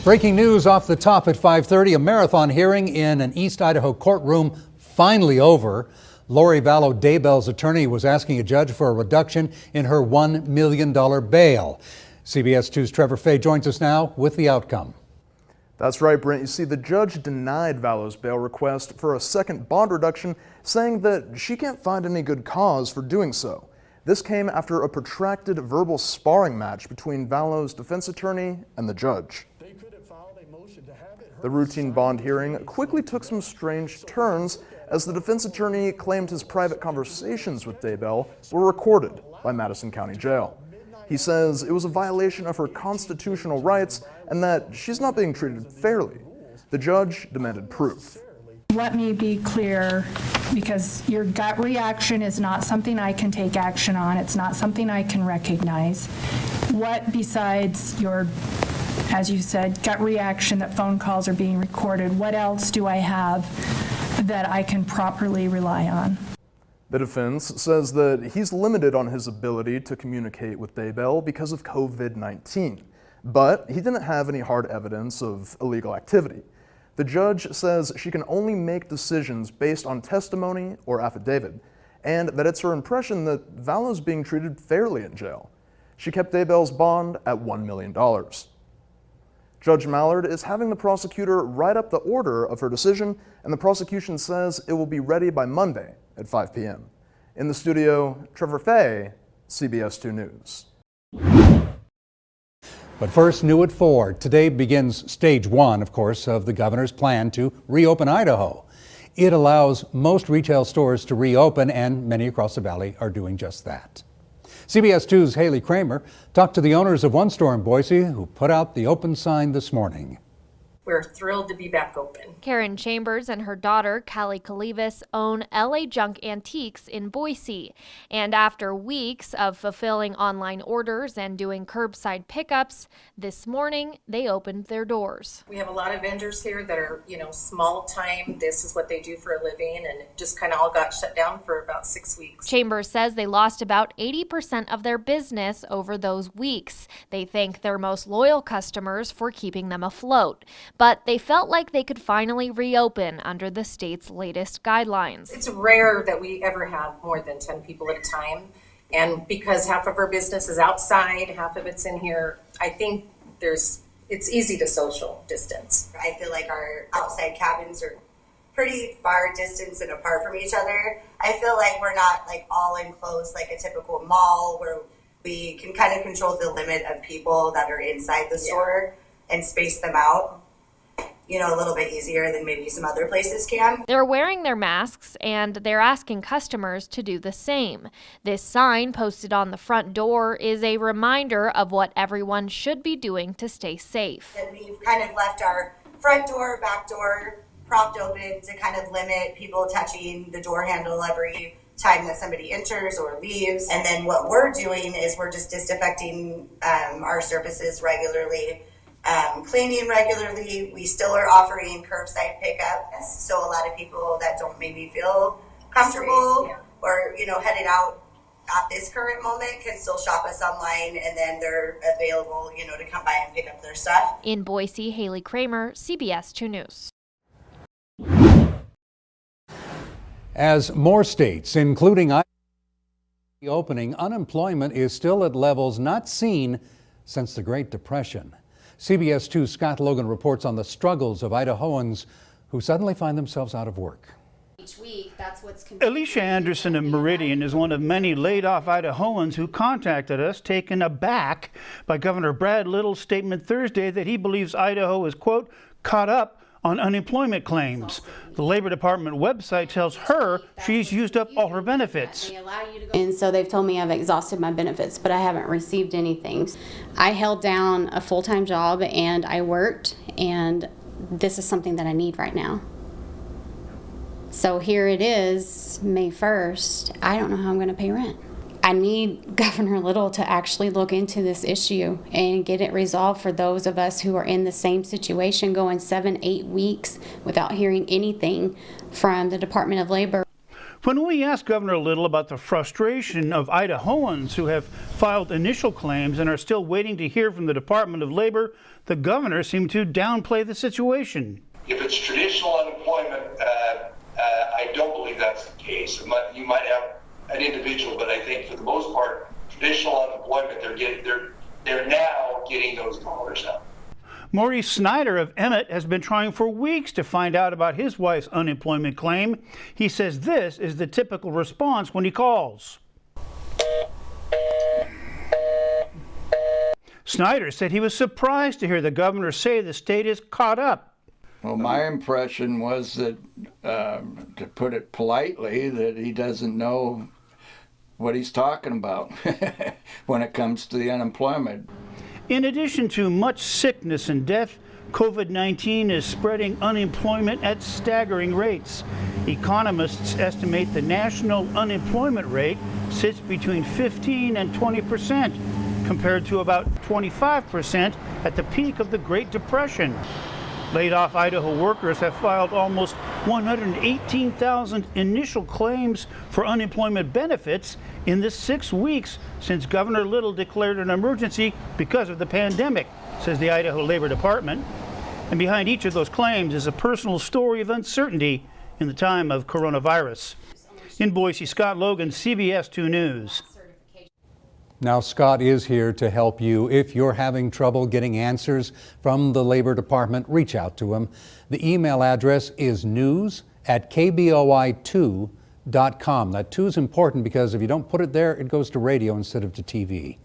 Breaking news off the top at 5:30. A marathon hearing in an East Idaho courtroom finally over. Lori Vallow, Daybell's attorney, was asking a judge for a reduction in her $1 million bail. CBS 2's Trevor Fay joins us now with the outcome. That's right, Brent. You see, the judge denied Vallow's bail request for a second bond reduction, saying that she can't find any good cause for doing so. This came after a protracted verbal sparring match between Vallow's defense attorney and the judge. The routine bond hearing quickly took some strange turns as the defense attorney claimed his private conversations with Daybell were recorded by Madison County Jail. He says it was a violation of her constitutional rights and that she's not being treated fairly. The judge demanded proof. Let me be clear, because your gut reaction is not something I can take action on. It's not something I can recognize. What besides your, as you said, gut reaction that phone calls are being recorded, what else do I have that I can properly rely on? The defense says that he's limited on his ability to communicate with Daybell because of COVID-19, but he didn't have any hard evidence of illegal activity. The judge says she can only make decisions based on testimony or affidavit, and that it's her impression that Vallow's being treated fairly in jail. She kept Daybell's bond at $1 million. Judge Mallard is having the prosecutor write up the order of her decision, and the prosecution says it will be ready by Monday at 5 p.m. In the studio, Trevor Fay, CBS 2 News. But first, new at 4. Today begins stage 1, of course, of the governor's plan to reopen Idaho. It allows most retail stores to reopen, and many across the valley are doing just that. CBS 2's Haley Kramer talked to the owners of one store in Boise who put out the open sign this morning. We're thrilled to be back open. Karen Chambers and her daughter, Callie Kalivas, own LA Junk Antiques in Boise. And after weeks of fulfilling online orders and doing curbside pickups, this morning they opened their doors. We have a lot of vendors here that are, small time. This is what they do for a living, and it just kind of all got shut down for about 6 weeks. Chambers says they lost about 80% of their business over those weeks. They thank their most loyal customers for keeping them afloat. But they felt like they could finally reopen under the state's latest guidelines. It's rare that we ever have more than 10 people at a time. And because half of our business is outside, half of it's in here, I think it's easy to social distance. I feel like our outside cabins are pretty far distance and apart from each other. I feel like we're not like all enclosed like a typical mall where we can kind of control the limit of people that are inside the store and space them out. A little bit easier than maybe some other places can. They're wearing their masks and they're asking customers to do the same. This sign posted on the front door is a reminder of what everyone should be doing to stay safe. And we've kind of left our front door, back door propped open to kind of limit people touching the door handle every time that somebody enters or leaves. And then what we're doing is we're just disinfecting our surfaces regularly. Cleaning regularly. We still are offering curbside pickup, so a lot of people that don't maybe feel comfortable or heading out at this current moment can still shop us online, and then they're available to come by and pick up their stuff. In Boise, Haley Kramer, CBS 2 News. As more states, including Idaho, reopening, unemployment is still at levels not seen since the Great Depression. CBS 2's Scott Logan reports on the struggles of Idahoans who suddenly find themselves out of work. Each week, that's what's Alicia Anderson of Meridian is one of many laid-off Idahoans who contacted us, taken aback by Governor Brad Little's statement Thursday that he believes Idaho is, quote, caught up on unemployment claims. The Labor Department website tells her she's used up all her benefits. And so they've told me I've exhausted my benefits, but I haven't received anything. I held down a full-time job and I worked, and this is something that I need right now. So here it is, May 1st. I don't know how I'm going to pay rent. I need Governor Little to actually look into this issue and get it resolved for those of us who are in the same situation, going 7-8 weeks without hearing anything from the Department of Labor. When we asked Governor Little about the frustration of Idahoans who have filed initial claims and are still waiting to hear from the Department of Labor, the governor seemed to downplay the situation. If it's traditional unemployment, I don't believe that's the case. You might have an individual, but I think for the most part, traditional unemployment, they're now getting those dollars out. Maurice Snyder of Emmett has been trying for weeks to find out about his wife's unemployment claim. He says this is the typical response when he calls. Snyder said he was surprised to hear the governor say the state is caught up. Well, my impression was that, to put it politely, that he doesn't know what he's talking about when it comes to the unemployment. In addition to much sickness and death, COVID-19 is spreading unemployment at staggering rates. Economists estimate the national unemployment rate sits between 15 and 20%, compared to about 25% at the peak of the Great Depression. Laid-off Idaho workers have filed almost 118,000 initial claims for unemployment benefits in the 6 weeks since Governor Little declared an emergency because of the pandemic, says the Idaho Labor Department. And behind each of those claims is a personal story of uncertainty in the time of coronavirus. In Boise, Scott Logan, CBS 2 News. Now, Scott is here to help you. If you're having trouble getting answers from the Labor Department, reach out to him. The email address is news@kboi2.com. That 2 is important because if you don't put it there, it goes to radio instead of to TV.